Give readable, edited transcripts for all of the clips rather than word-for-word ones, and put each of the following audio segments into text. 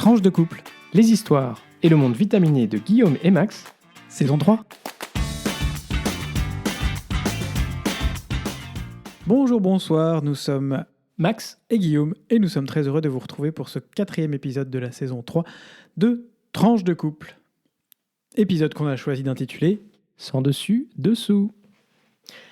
Tranche de couple, les histoires et le monde vitaminé de Guillaume et Max, saison 3. Bonjour, bonsoir, nous sommes Max et Guillaume et nous sommes très heureux de vous retrouver pour ce 4e épisode de la saison 3 de Tranche de couple. Épisode qu'on a choisi d'intituler « Sans dessus, dessous ».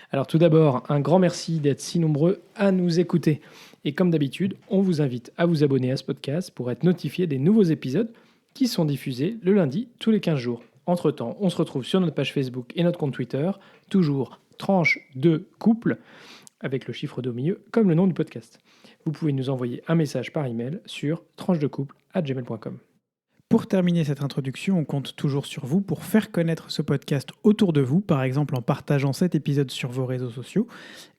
Alors tout d'abord, un grand merci d'être si nombreux à nous écouter. Et comme d'habitude, on vous invite à vous abonner à ce podcast pour être notifié des nouveaux épisodes qui sont diffusés le lundi tous les 15 jours. Entre-temps, on se retrouve sur notre page Facebook et notre compte Twitter, toujours Tranche de couple, avec le chiffre 2 au milieu, comme le nom du podcast. Vous pouvez nous envoyer un message par email sur tranchedecouple@gmail.com. Pour terminer cette introduction, on compte toujours sur vous pour faire connaître ce podcast autour de vous, par exemple en partageant cet épisode sur vos réseaux sociaux.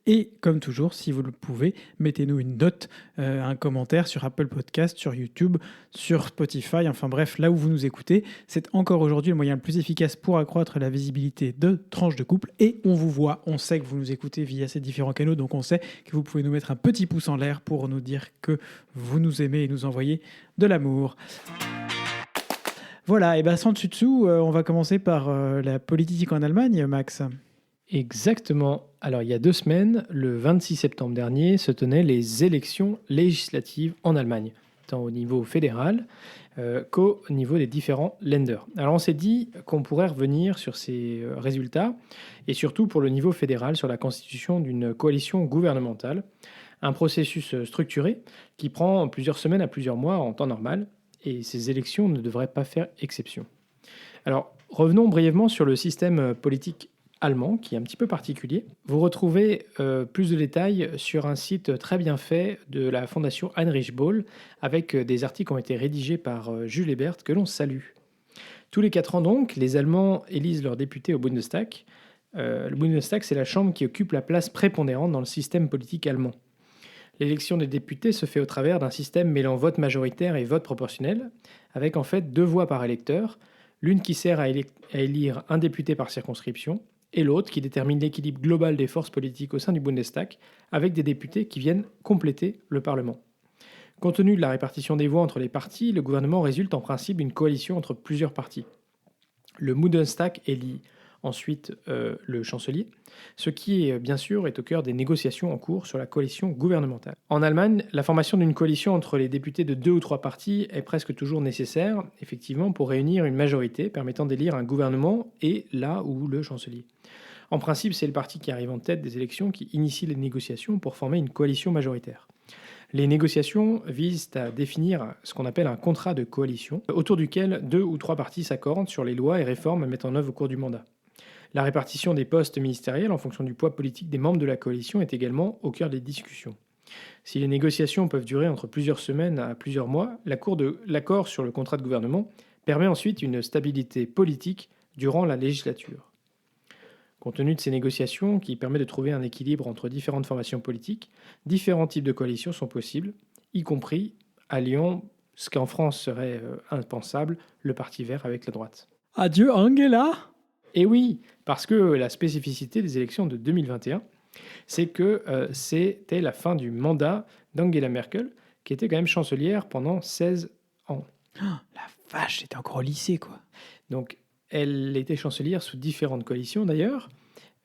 Et comme toujours, si vous le pouvez, mettez-nous une note, un commentaire sur Apple Podcast, sur YouTube, sur Spotify, enfin bref, là où vous nous écoutez. C'est encore aujourd'hui le moyen le plus efficace pour accroître la visibilité de Tranche de couple. Et on vous voit, on sait que vous nous écoutez via ces différents canaux, donc on sait que vous pouvez nous mettre un petit pouce en l'air pour nous dire que vous nous aimez et nous envoyer de l'amour. Voilà, et bien sans dessus-dessous, on va commencer par la politique en Allemagne, Max. Exactement. Alors il y a 2 semaines, le 26 septembre dernier, se tenaient les élections législatives en Allemagne, tant au niveau fédéral qu'au niveau des différents Länder. Alors on s'est dit qu'on pourrait revenir sur ces résultats, et surtout pour le niveau fédéral, sur la constitution d'une coalition gouvernementale, un processus structuré qui prend plusieurs semaines à plusieurs mois en temps normal, et ces élections ne devraient pas faire exception. Alors, revenons brièvement sur le système politique allemand, qui est un petit peu particulier. Vous retrouvez plus de détails sur un site très bien fait de la fondation Heinrich Böll, avec des articles qui ont été rédigés par Jules Ebert, que l'on salue. Tous les 4 ans donc, les Allemands élisent leurs députés au Bundestag. Le Bundestag, c'est la chambre qui occupe la place prépondérante dans le système politique allemand. L'élection des députés se fait au travers d'un système mêlant vote majoritaire et vote proportionnel, avec en fait 2 voix par électeur, l'une qui sert à élire un député par circonscription, et l'autre qui détermine l'équilibre global des forces politiques au sein du Bundestag, avec des députés qui viennent compléter le Parlement. Compte tenu de la répartition des voix entre les partis, le gouvernement résulte en principe d'une coalition entre plusieurs partis. Le Bundestag élit ensuite le chancelier, ce qui bien sûr est au cœur des négociations en cours sur la coalition gouvernementale. En Allemagne, la formation d'une coalition entre les députés de 2 ou 3 partis est presque toujours nécessaire, effectivement, pour réunir une majorité permettant d'élire un gouvernement et là où le chancelier. En principe, c'est le parti qui arrive en tête des élections qui initie les négociations pour former une coalition majoritaire. Les négociations visent à définir ce qu'on appelle un contrat de coalition, autour duquel 2 ou 3 partis s'accordent sur les lois et réformes à mettre en œuvre au cours du mandat. La répartition des postes ministériels en fonction du poids politique des membres de la coalition est également au cœur des discussions. Si les négociations peuvent durer entre plusieurs semaines à plusieurs mois, l'accord sur le contrat de gouvernement permet ensuite une stabilité politique durant la législature. Compte tenu de ces négociations qui permettent de trouver un équilibre entre différentes formations politiques, différents types de coalitions sont possibles, y compris alliant ce qu'en France serait impensable, le Parti vert avec la droite. Adieu Angela! Et oui, parce que la spécificité des élections de 2021, c'est que c'était la fin du mandat d'Angela Merkel, qui était quand même chancelière pendant 16 ans. Oh, la vache, c'était encore au lycée, quoi. Donc, elle était chancelière sous différentes coalitions, d'ailleurs,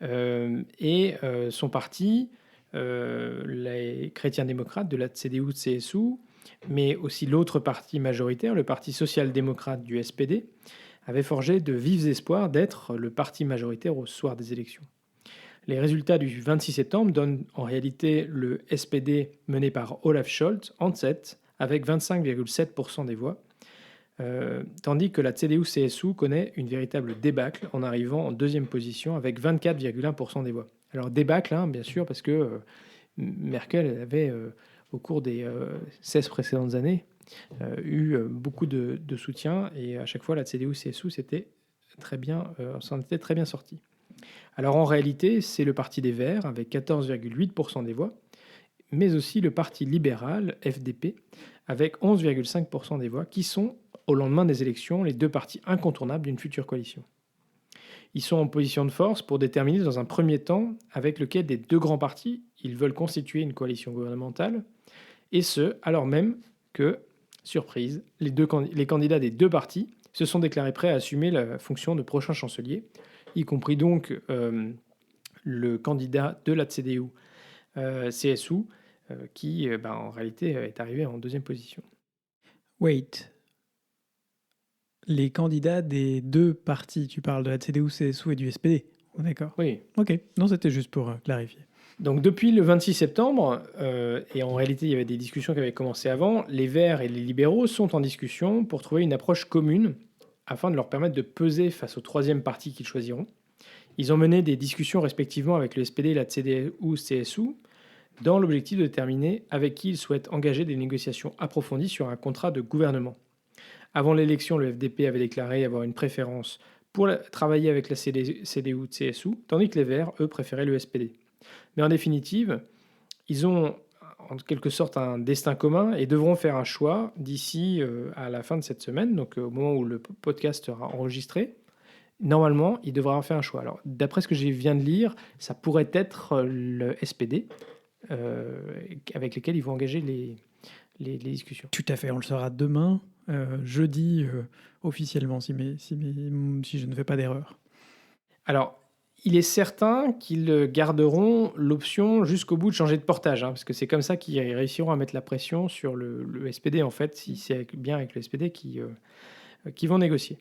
et son parti, les chrétiens-démocrates de la CDU-CSU, mais aussi l'autre parti majoritaire, le parti social-démocrate du SPD, avait forgé de vifs espoirs d'être le parti majoritaire au soir des élections. Les résultats du 26 septembre donnent en réalité le SPD mené par Olaf Scholz en tête avec 25,7% des voix, tandis que la CDU-CSU connaît une véritable débâcle en arrivant en 2e position avec 24,1% des voix. Alors débâcle, bien sûr, parce que Merkel avait, au cours des 16 précédentes années, eu beaucoup de soutien, et à chaque fois la CDU-CSU s'en était très bien sorti. Alors en réalité, c'est le parti des Verts avec 14,8% des voix, mais aussi le parti libéral, FDP, avec 11,5% des voix, qui sont, au lendemain des élections, les 2 partis incontournables d'une future coalition. Ils sont en position de force pour déterminer dans un premier temps avec lequel des 2 grands partis ils veulent constituer une coalition gouvernementale, et ce, alors même que surprise, les candidats des deux partis se sont déclarés prêts à assumer la fonction de prochain chancelier, y compris donc le candidat de la CDU CSU, qui en réalité est arrivé en deuxième position. Wait. Les candidats des deux partis, tu parles de la CDU, CSU et du SPD. D'accord. Oui. Ok, non, c'était juste pour clarifier. Donc depuis le 26 septembre, et en réalité il y avait des discussions qui avaient commencé avant, les Verts et les libéraux sont en discussion pour trouver une approche commune afin de leur permettre de peser face au troisième parti qu'ils choisiront. Ils ont mené des discussions respectivement avec le SPD et la CDU-CSU dans l'objectif de déterminer avec qui ils souhaitent engager des négociations approfondies sur un contrat de gouvernement. Avant l'élection, le FDP avait déclaré avoir une préférence pour travailler avec la CDU-CSU, tandis que les Verts, eux, préféraient le SPD. Mais en définitive, ils ont en quelque sorte un destin commun et devront faire un choix d'ici à la fin de cette semaine, donc au moment où le podcast sera enregistré. Normalement, ils devraient en faire un choix. Alors, d'après ce que je viens de lire, ça pourrait être le SPD, avec lequel ils vont engager les discussions. Tout à fait, on le saura demain, jeudi, officiellement, si je ne fais pas d'erreur. Alors, il est certain qu'ils garderont l'option jusqu'au bout de changer de portage, parce que c'est comme ça qu'ils réussiront à mettre la pression sur le SPD, en fait, si c'est bien avec le SPD qui vont négocier.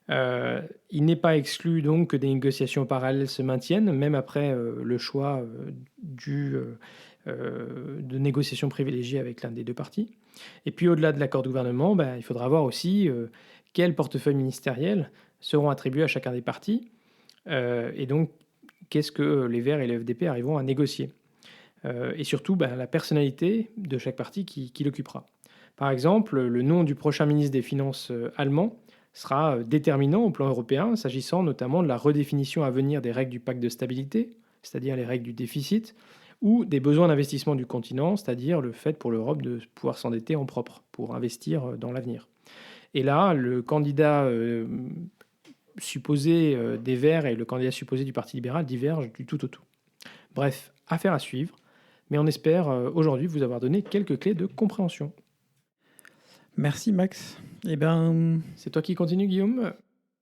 Il n'est pas exclu donc que des négociations parallèles se maintiennent, même après le choix de négociations privilégiées avec l'un des deux partis. Et puis au-delà de l'accord de gouvernement, il faudra voir aussi quels portefeuilles ministériels seront attribués à chacun des partis, et donc qu'est-ce que les Verts et le FDP arriveront à négocier. Et surtout la personnalité de chaque parti qui l'occupera. Par exemple, le nom du prochain ministre des Finances allemand sera déterminant au plan européen, s'agissant notamment de la redéfinition à venir des règles du pacte de stabilité, c'est-à-dire les règles du déficit, ou des besoins d'investissement du continent, c'est-à-dire le fait pour l'Europe de pouvoir s'endetter en propre pour investir dans l'avenir. Et là, le candidat supposé des Verts et le candidat supposé du Parti libéral divergent du tout au tout. Bref, affaire à suivre, mais on espère aujourd'hui vous avoir donné quelques clés de compréhension. Merci Max. C'est toi qui continue, Guillaume?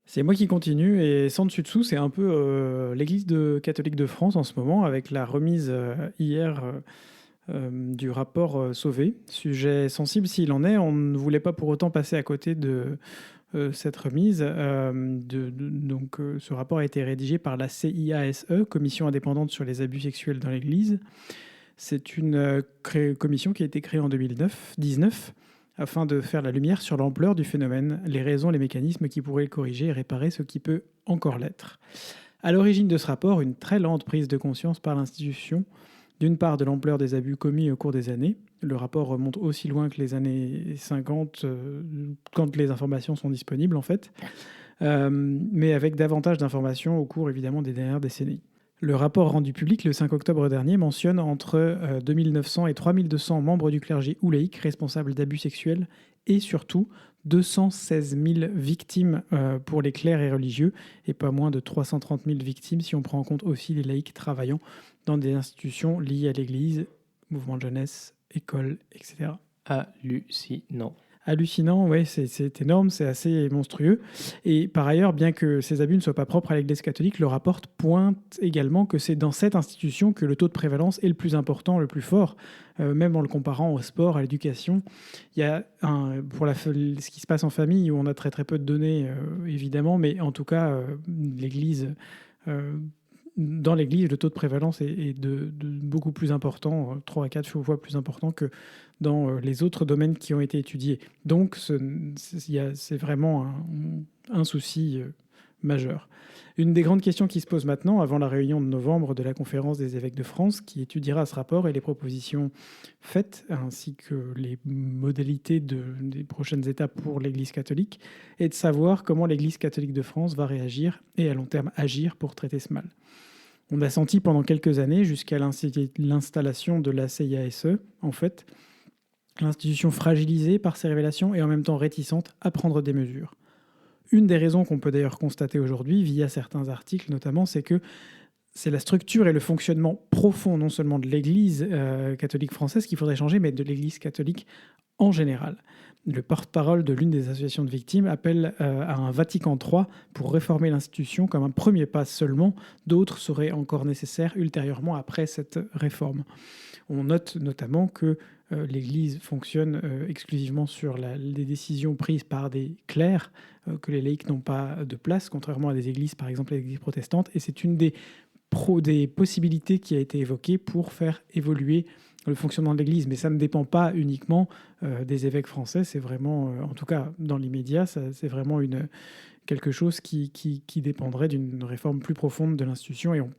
C'est moi qui continue, et sans dessus dessous, c'est un peu l'Église catholique de France en ce moment, avec la remise hier du rapport Sauvé. Sujet sensible s'il en est, on ne voulait pas pour autant passer à côté de cette remise. Donc, ce rapport a été rédigé par la CIASE, Commission indépendante sur les abus sexuels dans l'Église. C'est une commission qui a été créée en 2019 afin de faire la lumière sur l'ampleur du phénomène, les raisons, les mécanismes qui pourraient le corriger et réparer ce qui peut encore l'être. À l'origine de ce rapport, une très lente prise de conscience par l'institution, d'une part de l'ampleur des abus commis au cours des années. Le rapport remonte aussi loin que les années 50, quand les informations sont disponibles en fait, mais avec davantage d'informations au cours évidemment des dernières décennies. Le rapport rendu public le 5 octobre dernier mentionne entre 2900 et 3200 membres du clergé ou laïcs responsables d'abus sexuels et surtout 216 000 victimes pour les clercs et religieux et pas moins de 330 000 victimes si on prend en compte aussi les laïcs travaillant dans des institutions liées à l'Église, mouvement de jeunesse, école, etc. Hallucinant. Hallucinant, oui, c'est énorme, c'est assez monstrueux. Et par ailleurs, bien que ces abus ne soient pas propres à l'Église catholique, le rapport pointe également que c'est dans cette institution que le taux de prévalence est le plus important, le plus fort, même en le comparant au sport, à l'éducation. Il y a ce qui se passe en famille, où on a très très peu de données, évidemment, mais en tout cas, dans l'Église, le taux de prévalence est de beaucoup plus important, 3 à 4 fois plus important que dans les autres domaines qui ont été étudiés. Donc, c'est vraiment un souci majeur. Une des grandes questions qui se posent maintenant, avant la réunion de novembre de la Conférence des évêques de France, qui étudiera ce rapport et les propositions faites, ainsi que les modalités des prochaines étapes pour l'Église catholique, est de savoir comment l'Église catholique de France va réagir et à long terme agir pour traiter ce mal. On a senti pendant quelques années, jusqu'à l'installation de la CIASE, en fait, l'institution fragilisée par ces révélations et en même temps réticente à prendre des mesures. Une des raisons qu'on peut d'ailleurs constater aujourd'hui, via certains articles notamment, c'est que c'est la structure et le fonctionnement profond non seulement de l'Église catholique française qu'il faudrait changer, mais de l'Église catholique en général. Le porte-parole de l'une des associations de victimes appelle à un Vatican III pour réformer l'institution comme un premier pas seulement. D'autres seraient encore nécessaires ultérieurement après cette réforme. On note notamment que l'Église fonctionne exclusivement sur les décisions prises par des clercs, que les laïcs n'ont pas de place, contrairement à des églises, par exemple les églises protestantes. Et c'est une des possibilités qui a été évoquée pour faire évoluer le fonctionnement de l'Église. Mais ça ne dépend pas uniquement des évêques français. C'est vraiment, en tout cas dans l'immédiat, c'est vraiment quelque chose qui dépendrait d'une réforme plus profonde de l'institution. Et on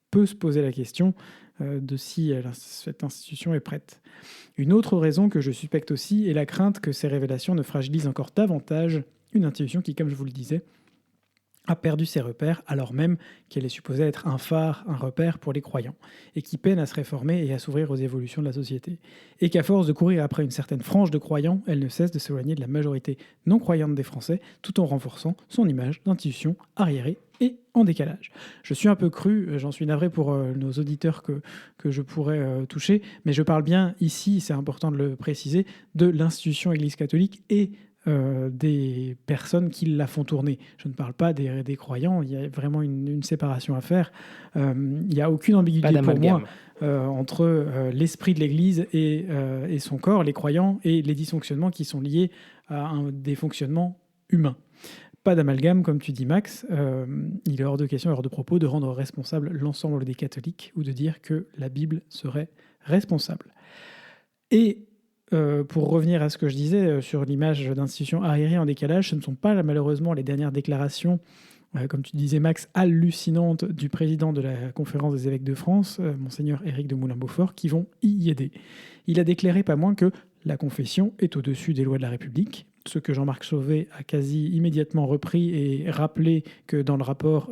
peut se poser la question de si cette institution est prête. Une autre raison que je suspecte aussi est la crainte que ces révélations ne fragilisent encore davantage une institution qui, comme je vous le disais, a perdu ses repères alors même qu'elle est supposée être un phare, un repère pour les croyants, et qui peine à se réformer et à s'ouvrir aux évolutions de la société. Et qu'à force de courir après une certaine frange de croyants, elle ne cesse de s'éloigner de la majorité non croyante des Français, tout en renforçant son image d'institution arriérée et en décalage. Je suis un peu cru, j'en suis navré pour nos auditeurs que je pourrais toucher, mais je parle bien ici, c'est important de le préciser, de l'institution Église catholique et des personnes qui la font tourner. Je ne parle pas des croyants, il y a vraiment une séparation à faire. Il n'y a aucune ambiguïté pour moi entre l'esprit de l'Église et son corps, les croyants, et les dysfonctionnements qui sont liés à des fonctionnements humains. Pas d'amalgame, comme tu dis, Max. Il est hors de question, hors de propos, de rendre responsable l'ensemble des catholiques ou de dire que la Bible serait responsable. Et pour revenir à ce que je disais sur l'image d'institutions arriérées en décalage, ce ne sont pas malheureusement les dernières déclarations, comme tu disais Max, hallucinantes du président de la Conférence des évêques de France, Monseigneur Éric de Moulin-Beaufort, qui vont y aider. Il a déclaré pas moins que la confession est au-dessus des lois de la République, ce que Jean-Marc Sauvé a quasi immédiatement repris et rappelé que dans le rapport,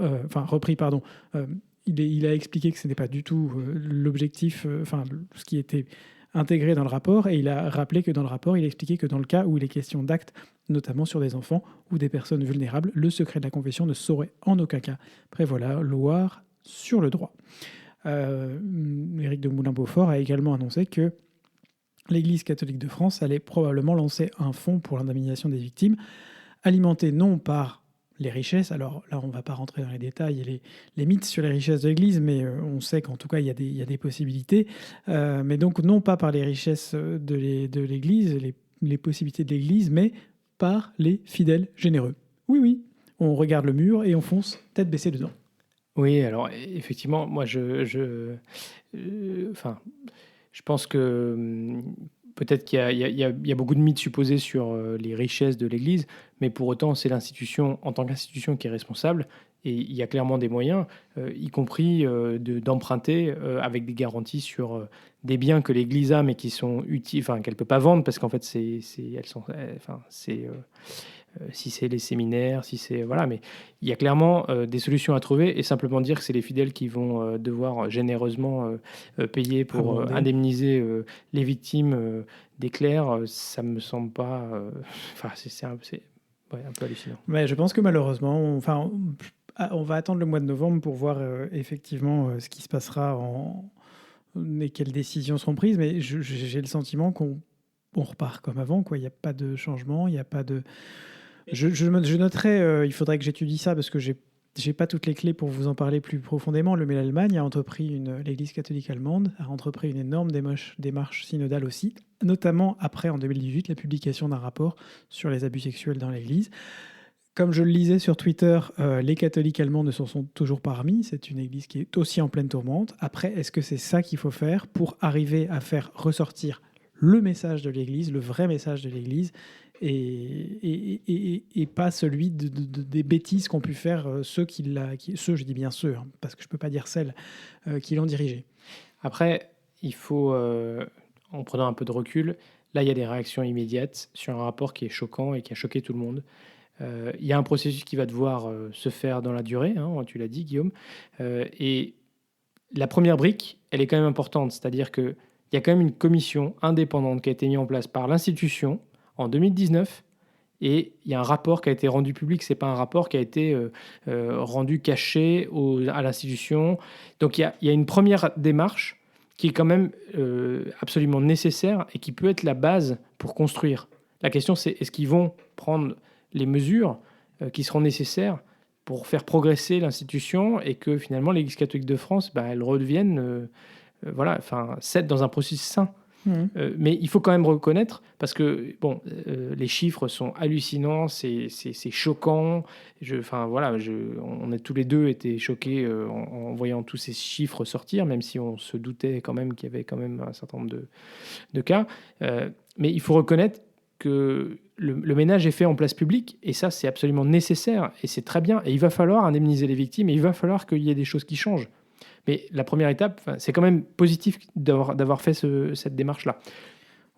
il a expliqué que ce n'est pas du tout l'objectif, ce qui était intégré dans le rapport, et il a rappelé que dans le rapport, il a expliqué que dans le cas où il est question d'actes, notamment sur des enfants ou des personnes vulnérables, le secret de la confession ne saurait en aucun cas prévaloir sur le droit. Éric de Moulin-Beaufort a également annoncé que l'Église catholique de France allait probablement lancer un fonds pour l'indemnisation des victimes, alimenté non par les richesses, alors là on ne va pas rentrer dans les détails et les mythes sur les richesses de l'Église, mais on sait qu'en tout cas il y a des possibilités, mais donc non pas par les richesses de l'Église, les possibilités de l'Église, mais par les fidèles généreux. Oui, on regarde le mur et on fonce tête baissée dedans. Oui, alors effectivement, moi je pense que peut-être qu'il y a beaucoup de mythes supposés sur les richesses de l'Église, mais pour autant, c'est l'institution, en tant qu'institution, qui est responsable. Et il y a clairement des moyens, y compris d'emprunter avec des garanties sur des biens que l'Église a, mais qui sont utiles, qu'elle ne peut pas vendre, parce qu'en fait, si c'est les séminaires, si c'est voilà, mais il y a clairement des solutions à trouver, et simplement dire que c'est les fidèles qui vont devoir généreusement payer pour indemniser les victimes des clercs, ça me semble pas. C'est un peu hallucinant. Mais je pense que malheureusement, on va attendre le mois de novembre pour voir effectivement ce qui se passera et quelles décisions seront prises. Mais j'ai le sentiment qu'on repart comme avant, quoi. Il n'y a pas de changement, il n'y a pas de. Je noterai, il faudrait que j'étudie ça parce que j'ai pas toutes les clés pour vous en parler plus profondément. L'Allemagne a entrepris l'Église catholique allemande a entrepris une énorme démarche synodale aussi, notamment après, en 2018, la publication d'un rapport sur les abus sexuels dans l'Église. Comme je le lisais sur Twitter, les catholiques allemands ne s'en sont toujours pas remis. C'est une église qui est aussi en pleine tourmente. Après, est-ce que c'est ça qu'il faut faire pour arriver à faire ressortir le message de l'Église, le vrai message de l'Église, et pas celui des bêtises qu'ont pu faire ceux, je dis bien ceux, parce que je ne peux pas dire celles qui l'ont dirigé. Après, il faut, en prenant un peu de recul, là, il y a des réactions immédiates sur un rapport qui est choquant et qui a choqué tout le monde. Il y a un processus qui va devoir se faire dans la durée, tu l'as dit, Guillaume. Et la première brique, elle est quand même importante, c'est-à-dire qu'il y a quand même une commission indépendante qui a été mise en place par l'institution en 2019, et il y a un rapport qui a été rendu public. Ce n'est pas un rapport qui a été rendu caché à l'institution. Donc il y a une première démarche qui est quand même absolument nécessaire et qui peut être la base pour construire. La question, c'est est-ce qu'ils vont prendre les mesures qui seront nécessaires pour faire progresser l'institution et que finalement l'Église catholique de France, elle redevienne cède dans un processus sain. Mais il faut quand même reconnaître, parce que les chiffres sont hallucinants, c'est choquant. On a tous les deux été choqués en voyant tous ces chiffres sortir, même si on se doutait quand même qu'il y avait quand même un certain nombre de cas. Mais il faut reconnaître que le ménage est fait en place publique, et ça, c'est absolument nécessaire, et c'est très bien. Et il va falloir indemniser les victimes, et il va falloir qu'il y ait des choses qui changent. Mais la première étape, c'est quand même positif d'avoir fait cette démarche-là.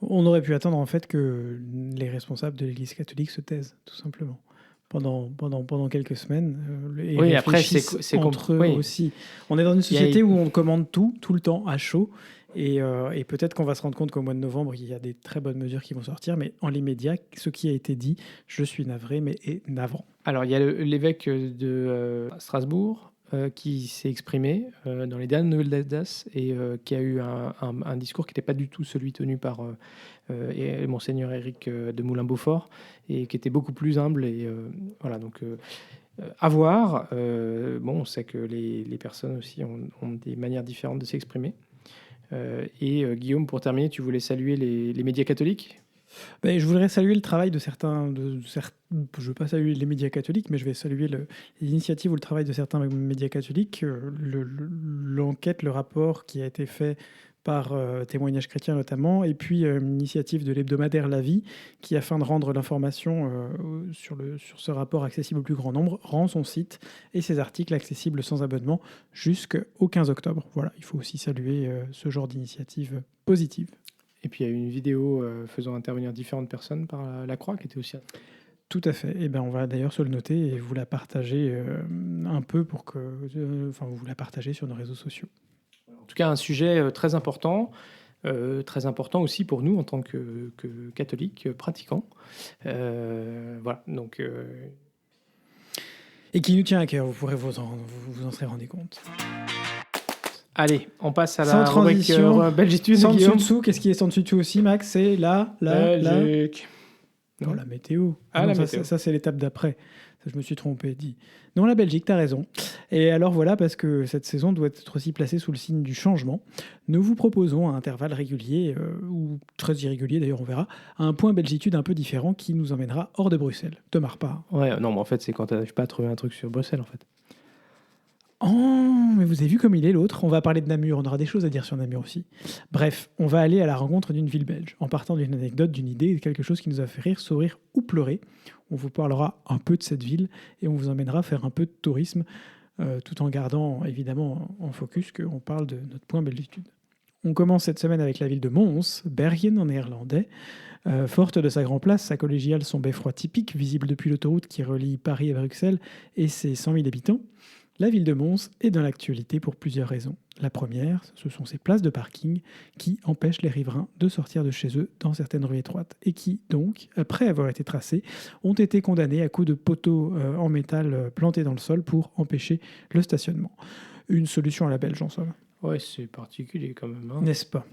On aurait pu attendre en fait que les responsables de l'Église catholique se taisent, tout simplement, pendant quelques semaines. Et oui, après, c'est entre eux aussi. On est dans une société où on commande tout le temps, à chaud. Et peut-être qu'on va se rendre compte qu'au mois de novembre, il y a des très bonnes mesures qui vont sortir. Mais en l'immédiat, ce qui a été dit, je suis navré, mais est navrant. Alors, il y a l'évêque de Strasbourg qui s'est exprimé dans les dernières nouvelles d'Alsace et qui a eu un discours qui n'était pas du tout celui tenu par Monseigneur Éric de Moulin-Beaufort et qui était beaucoup plus humble. Et voilà, donc à voir. On sait que les personnes aussi ont des manières différentes de s'exprimer. Et Guillaume, pour terminer, tu voulais saluer les médias catholiques ? Je voudrais saluer le travail de certains. Je ne veux pas saluer les médias catholiques, mais je vais saluer l'initiative ou le travail de certains médias catholiques. L'enquête, le rapport qui a été fait par Témoignages chrétiens notamment, et puis l'initiative de l'hebdomadaire La Vie, qui, afin de rendre l'information sur ce rapport accessible au plus grand nombre, rend son site et ses articles accessibles sans abonnement jusqu'au 15 octobre. Voilà, il faut aussi saluer ce genre d'initiative positive. Et puis il y a eu une vidéo faisant intervenir différentes personnes par la Croix qui était aussi... Tout à fait. Et on va d'ailleurs se le noter et vous la partager un peu pour que... vous la partagez sur nos réseaux sociaux. En tout cas, un sujet très important aussi pour nous en tant que catholiques pratiquants. Voilà, donc... Et qui nous tient à cœur, vous pourrez vous en serez rendu compte. Allez, on passe à la rubrique Belgitude. Sans dessus-dessous, qu'est-ce qui est sans dessus-dessous aussi, Max ? C'est la météo. Ça, c'est l'étape d'après. Ça, je me suis trompé, dit. Non, la Belgique, t'as raison. Et alors voilà, parce que cette saison doit être aussi placée sous le signe du changement, nous vous proposons à intervalles réguliers, ou très irréguliers d'ailleurs, on verra, un point Belgitude un peu différent qui nous emmènera hors de Bruxelles. Te marre pas. Ouais, non, mais en fait, c'est quand t'arrives pas à trouver un truc sur Bruxelles, en fait. Oh, mais vous avez vu comme il est l'autre. On va parler de Namur, on aura des choses à dire sur Namur aussi. Bref, on va aller à la rencontre d'une ville belge, en partant d'une anecdote, d'une idée, de quelque chose qui nous a fait rire, sourire ou pleurer. On vous parlera un peu de cette ville et on vous emmènera faire un peu de tourisme, tout en gardant évidemment en focus qu'on parle de notre point Belgitude. On commence cette semaine avec la ville de Mons, Bergen en néerlandais. Forte de sa grande place, sa collégiale, son beffroi typique, visible depuis l'autoroute qui relie Paris à Bruxelles et ses 100 000 habitants. La ville de Mons est dans l'actualité pour plusieurs raisons. La première, ce sont ses places de parking qui empêchent les riverains de sortir de chez eux dans certaines rues étroites et qui, donc, après avoir été tracées, ont été condamnées à coups de poteaux en métal plantés dans le sol pour empêcher le stationnement. Une solution à la belge, en somme. Ouais, c'est particulier quand même. Hein. N'est-ce pas ?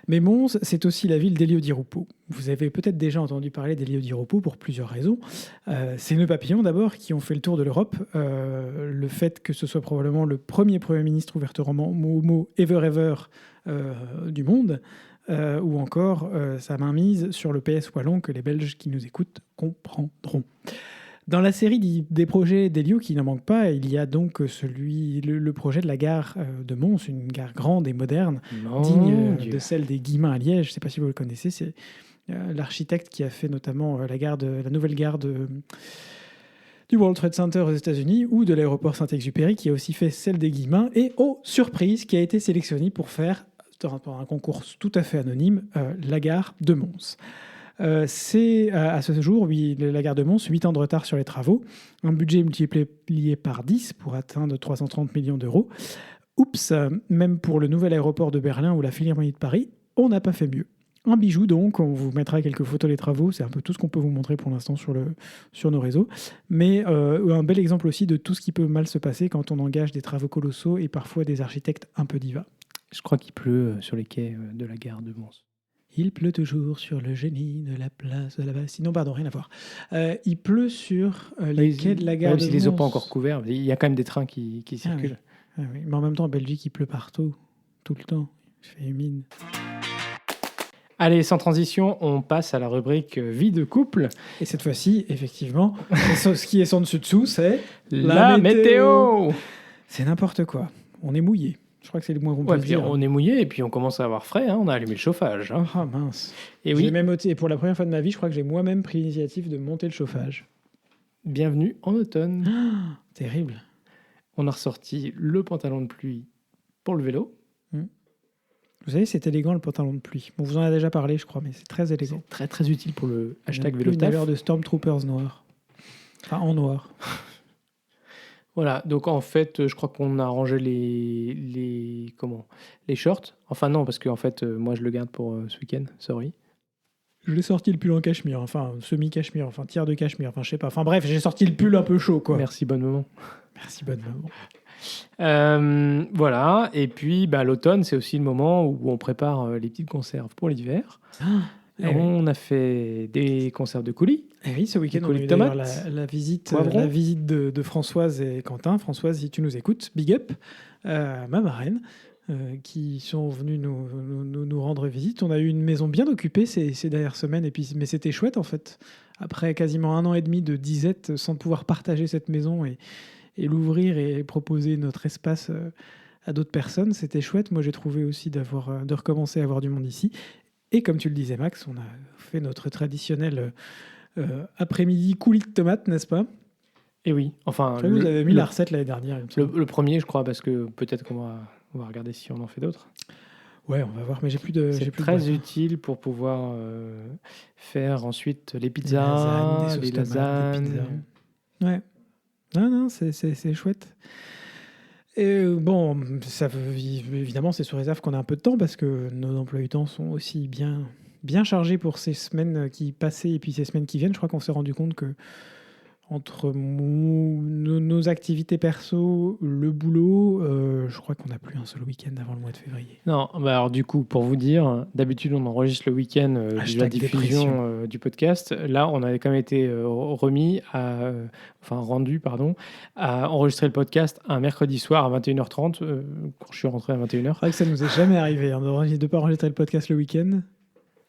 Mais Mons, c'est aussi la ville d'Elio Di Rupo. Vous avez peut-être déjà entendu parler d'Elio Di Rupo pour plusieurs raisons. Ces nœuds papillons, d'abord, qui ont fait le tour de l'Europe. Le fait que ce soit probablement le premier Premier ministre ouvertement homo ever du monde, ou encore sa mainmise sur le PS wallon que les Belges qui nous écoutent comprendront. Dans la série des projets d'Elio, qui n'en manque pas, il y a donc le projet de la gare de Mons, une gare grande et moderne, digne de celle des Guillemins à Liège. Je ne sais pas si vous le connaissez, c'est l'architecte qui a fait notamment la nouvelle gare du World Trade Center aux États-Unis ou de l'aéroport Saint-Exupéry, qui a aussi fait celle des Guillemins et, oh, surprise, qui a été sélectionné pour faire, dans un concours tout à fait anonyme, la gare de Mons. C'est à ce jour, la gare de Mons, 8 ans de retard sur les travaux, un budget multiplié par 10 pour atteindre 330 millions d'euros. Oups, même pour le nouvel aéroport de Berlin ou la Philharmonie de Paris, on n'a pas fait mieux. Un bijou donc, on vous mettra quelques photos des travaux, c'est un peu tout ce qu'on peut vous montrer pour l'instant sur nos réseaux, mais un bel exemple aussi de tout ce qui peut mal se passer quand on engage des travaux colossaux et parfois des architectes un peu divas. Je crois qu'il pleut sur les quais de la gare de Mons. Il pleut toujours sur le génie de la place de la Bastille. Non, pardon, rien à voir. Il pleut sur les quais de la gare même de si les Mons. ont pas encore couverts, il y a quand même des trains qui circulent. Ah oui. Mais en même temps, en Belgique, il pleut partout, tout le temps. Il fait humide. Allez, sans transition, on passe à la rubrique vie de couple. Et cette fois-ci, effectivement, ce qui est sans dessus-dessous, c'est la météo. C'est n'importe quoi. On est mouillé. Je crois que c'est le moins qu'on peut dire. On est mouillé et puis on commence à avoir frais. On a allumé le chauffage. Ah mince. Et oui. Et pour la première fois de ma vie, je crois que j'ai moi-même pris l'initiative de monter le chauffage. Bienvenue en automne. Ah, terrible. On a ressorti le pantalon de pluie pour le vélo. Vous savez, c'est élégant le pantalon de pluie. Bon, vous en avez déjà parlé, je crois, mais c'est très élégant. C'est très très utile pour le hashtag vélo. Une valeur de Stormtroopers noirs. Enfin, en noir. Voilà, donc en fait, je crois qu'on a rangé les shorts. Enfin non, parce que en fait, moi je le garde pour ce week-end, sorry. Je l'ai sorti le pull en cachemire, enfin semi-cachemire, enfin tiers de cachemire, enfin je sais pas. Enfin bref, j'ai sorti le pull un peu chaud, quoi. Merci, bonne maman. Merci, bonne maman. Voilà, et puis l'automne, c'est aussi le moment où on prépare les petites conserves pour l'hiver. On a fait des conserves de coulis. Et oui, ce week-end, on a eu d'ailleurs la visite de Françoise et Quentin. Françoise, si tu nous écoutes, big up, ma marraine, qui sont venus nous rendre visite. On a eu une maison bien occupée ces dernières semaines, mais c'était chouette en fait. Après quasiment 1 an et demi de disette sans pouvoir partager cette maison et l'ouvrir et proposer notre espace à d'autres personnes, c'était chouette. Moi, j'ai trouvé aussi de recommencer à avoir du monde ici. Et comme tu le disais, Max, on a fait notre traditionnel après-midi coulis de tomates, n'est-ce pas? Et oui, enfin... Vous avez mis la recette l'année dernière. Le premier, je crois, parce que peut-être qu'on va regarder si on en fait d'autres. Ouais, on va voir, mais j'ai plus de... C'est très utile pour pouvoir faire ensuite les pizzas, les lasagnes. Ouais. Non, c'est chouette. Et bon, évidemment, c'est sous réserve qu'on a un peu de temps parce que nos emplois du temps sont aussi bien chargés pour ces semaines qui passaient et puis ces semaines qui viennent. Je crois qu'on s'est rendu compte que entre nos activités perso, le boulot, je crois qu'on n'a plus un seul week-end avant le mois de février. Non, alors du coup, pour vous dire, d'habitude on enregistre le week-end de la diffusion du podcast. Là, on avait quand même été rendu à enregistrer le podcast un mercredi soir à 21h30, quand je suis rentré à 21h. C'est vrai que ça nous est jamais arrivé de ne pas enregistrer le podcast le week-end.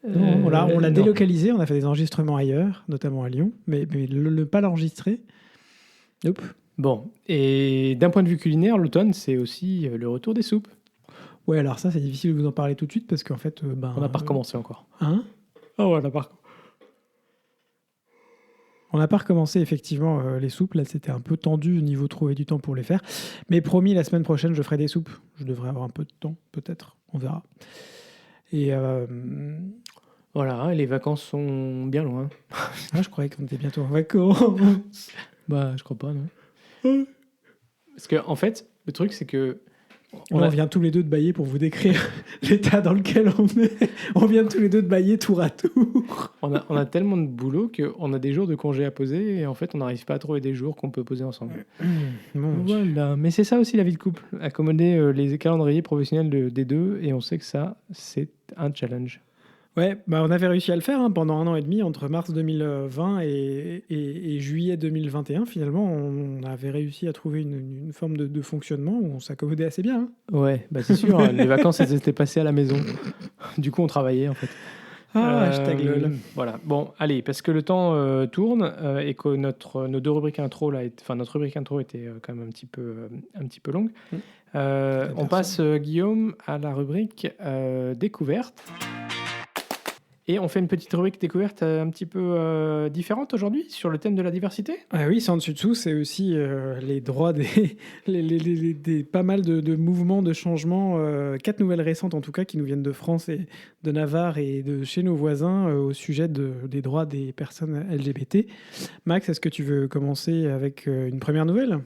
On l'a délocalisé, on a fait des enregistrements ailleurs, notamment à Lyon, mais ne pas l'enregistrer. Nope. Bon, et d'un point de vue culinaire, l'automne, c'est aussi le retour des soupes. Ouais, alors ça, c'est difficile de vous en parler tout de suite parce qu'en fait... on n'a pas recommencé encore. Hein? Ah ouais, on n'a pas On n'a pas recommencé effectivement les soupes. Là, c'était un peu tendu au niveau trouver du temps pour les faire. Mais promis, la semaine prochaine, je ferai des soupes. Je devrais avoir un peu de temps, peut-être. On verra. Et... Voilà, les vacances sont bien loin. Je croyais qu'on était bientôt en vacances. Je crois pas, non. Parce que en fait, le truc, c'est que... On vient tous les deux de bailler pour vous décrire l'état dans lequel on est. On vient tous les deux de bailler tour à tour. On a tellement de boulot qu'on a des jours de congé à poser et en fait, on n'arrive pas à trouver des jours qu'on peut poser ensemble. Voilà. Mais c'est ça aussi la vie de couple. Accommoder les calendriers professionnels des deux et on sait que ça, c'est un challenge. Ouais, on avait réussi à le faire pendant 1 an et demi, entre mars 2020 et juillet 2021. Finalement, on avait réussi à trouver une forme de fonctionnement où on s'accommodait assez bien. Ouais, c'est sûr. Les vacances, elles étaient passées à la maison. Du coup, on travaillait, en fait. Hashtag lol. Voilà. Bon, allez, parce que le temps tourne et que nos deux rubriques intro, notre rubrique intro était quand même un petit peu longue. On passe, Guillaume, à la rubrique découverte. Et on fait une petite rubrique découverte un petit peu différente aujourd'hui sur le thème de la diversité. Ah oui, sans dessus-dessous, c'est aussi les droits des pas mal de mouvements, de changements, 4 nouvelles récentes en tout cas, qui nous viennent de France et de Navarre et de chez nos voisins au sujet des droits des personnes LGBT. Max, est-ce que tu veux commencer avec une première nouvelle ?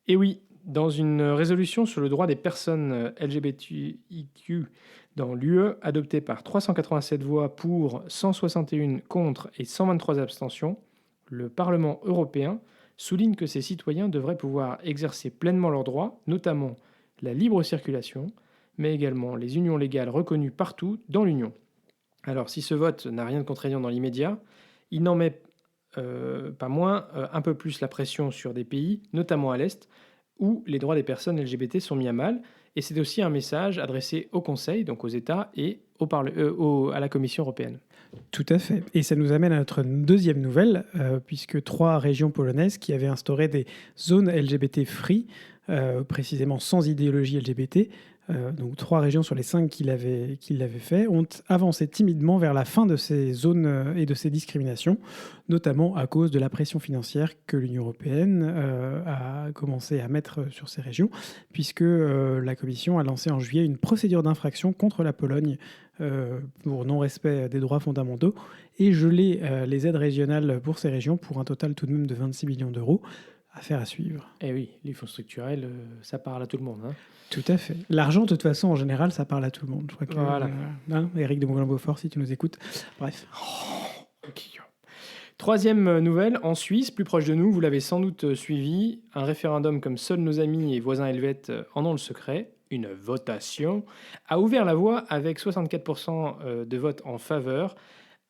Eh oui, dans une résolution sur le droit des personnes LGBTIQ dans l'UE, adoptée par 387 voix pour, 161 contre et 123 abstentions, le Parlement européen souligne que ses citoyens devraient pouvoir exercer pleinement leurs droits, notamment la libre circulation, mais également les unions légales reconnues partout dans l'Union. Alors, si ce vote n'a rien de contraignant dans l'immédiat, il n'en met pas moins un peu plus la pression sur des pays, notamment à l'Est, où les droits des personnes LGBT sont mis à mal. Et c'est aussi un message adressé au Conseil, donc aux États, et à la Commission européenne. Tout à fait. Et ça nous amène à notre deuxième nouvelle, puisque 3 régions polonaises qui avaient instauré des zones LGBT free, précisément sans idéologie LGBT, donc 3 régions sur les 5 qui l'avaient fait, ont avancé timidement vers la fin de ces zones et de ces discriminations, notamment à cause de la pression financière que l'Union européenne a commencé à mettre sur ces régions, puisque la Commission a lancé en juillet une procédure d'infraction contre la Pologne pour non-respect des droits fondamentaux et gelé les aides régionales pour ces régions pour un total tout de même de 26 millions d'euros. Affaire à suivre. Eh oui, les fonds structurels, ça parle à tout le monde. Hein. Tout à fait. L'argent, de toute façon, en général, ça parle à tout le monde. Je crois que, voilà. Éric de Moulin-Beaufort, si tu nous écoutes. Bref. Troisième nouvelle, en Suisse, plus proche de nous, vous l'avez sans doute suivi, un référendum comme seuls nos amis et voisins helvètes en ont le secret, une votation, a ouvert la voie avec 64% de votes en faveur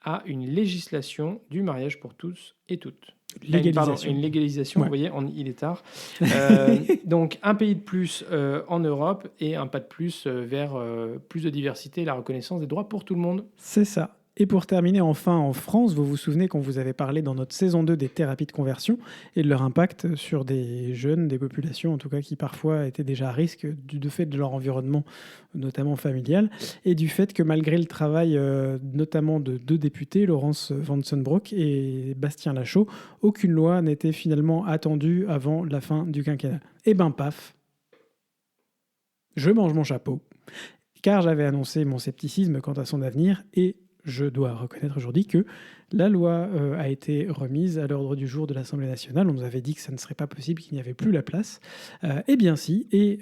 à une législation du mariage pour tous et toutes. Légalisation. Une légalisation, ouais. Vous voyez, il est tard. Donc, un pays de plus en Europe et un pas de plus vers plus de diversité et la reconnaissance des droits pour tout le monde. C'est ça. Et pour terminer, enfin, en France, vous vous souvenez qu'on vous avait parlé dans notre saison 2 des thérapies de conversion et de leur impact sur des jeunes, des populations en tout cas qui parfois étaient déjà à risque du fait de leur environnement, notamment familial, et du fait que malgré le travail notamment de 2 députés, Laurence Vansenbroek et Bastien Lachaud, aucune loi n'était finalement attendue avant la fin du quinquennat. Et ben paf, je mange mon chapeau, car j'avais annoncé mon scepticisme quant à son avenir et je dois reconnaître aujourd'hui que la loi a été remise à l'ordre du jour de l'Assemblée nationale. On nous avait dit que ça ne serait pas possible, qu'il n'y avait plus la place. Eh bien si, et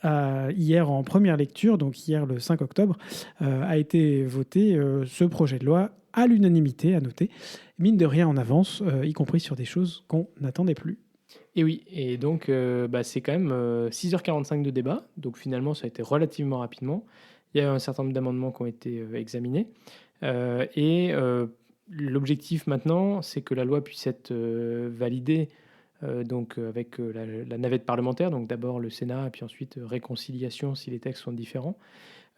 hier en première lecture, donc hier le 5 octobre, a été voté ce projet de loi à l'unanimité, à noter, mine de rien en avance, y compris sur des choses qu'on n'attendait plus. Et oui, et donc c'est quand même 6h45 de débat, donc finalement ça a été relativement rapidement. Il y a un certain nombre d'amendements qui ont été examinés. L'objectif maintenant, c'est que la loi puisse être validée donc avec la navette parlementaire, donc d'abord le Sénat, et puis ensuite réconciliation si les textes sont différents,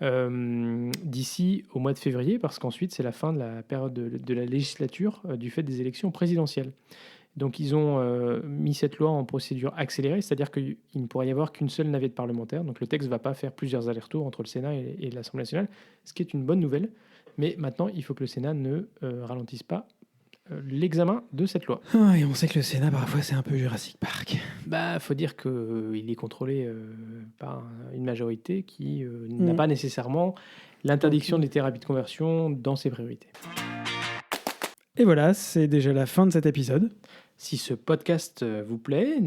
d'ici au mois de février, parce qu'ensuite c'est la fin de la période de la législature du fait des élections présidentielles. Donc ils ont mis cette loi en procédure accélérée, c'est-à-dire qu'il ne pourrait y avoir qu'une seule navette parlementaire. Donc le texte ne va pas faire plusieurs allers-retours entre le Sénat et l'Assemblée nationale, ce qui est une bonne nouvelle. Mais maintenant, il faut que le Sénat ne ralentisse pas l'examen de cette loi. Et on sait que le Sénat, parfois, c'est un peu Jurassic Park. Faut dire qu'il est contrôlé par une majorité qui n'a pas nécessairement l'interdiction des thérapies de conversion dans ses priorités. Et voilà, c'est déjà la fin de cet épisode. Si ce podcast vous plaît,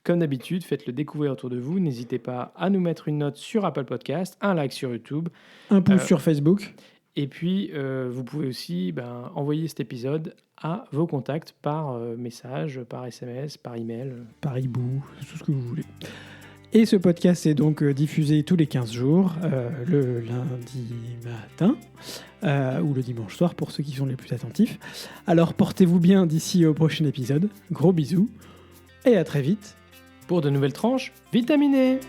comme d'habitude, faites-le découvrir autour de vous. N'hésitez pas à nous mettre une note sur Apple Podcast, un like sur YouTube. Un pouce sur Facebook. Et puis, vous pouvez aussi envoyer cet épisode à vos contacts par message, par SMS, par email. Par hibou, tout ce que vous voulez. Et ce podcast est donc diffusé tous les 15 jours, le lundi matin ou le dimanche soir pour ceux qui sont les plus attentifs. Alors portez-vous bien d'ici au prochain épisode. Gros bisous et à très vite pour de nouvelles tranches vitaminées.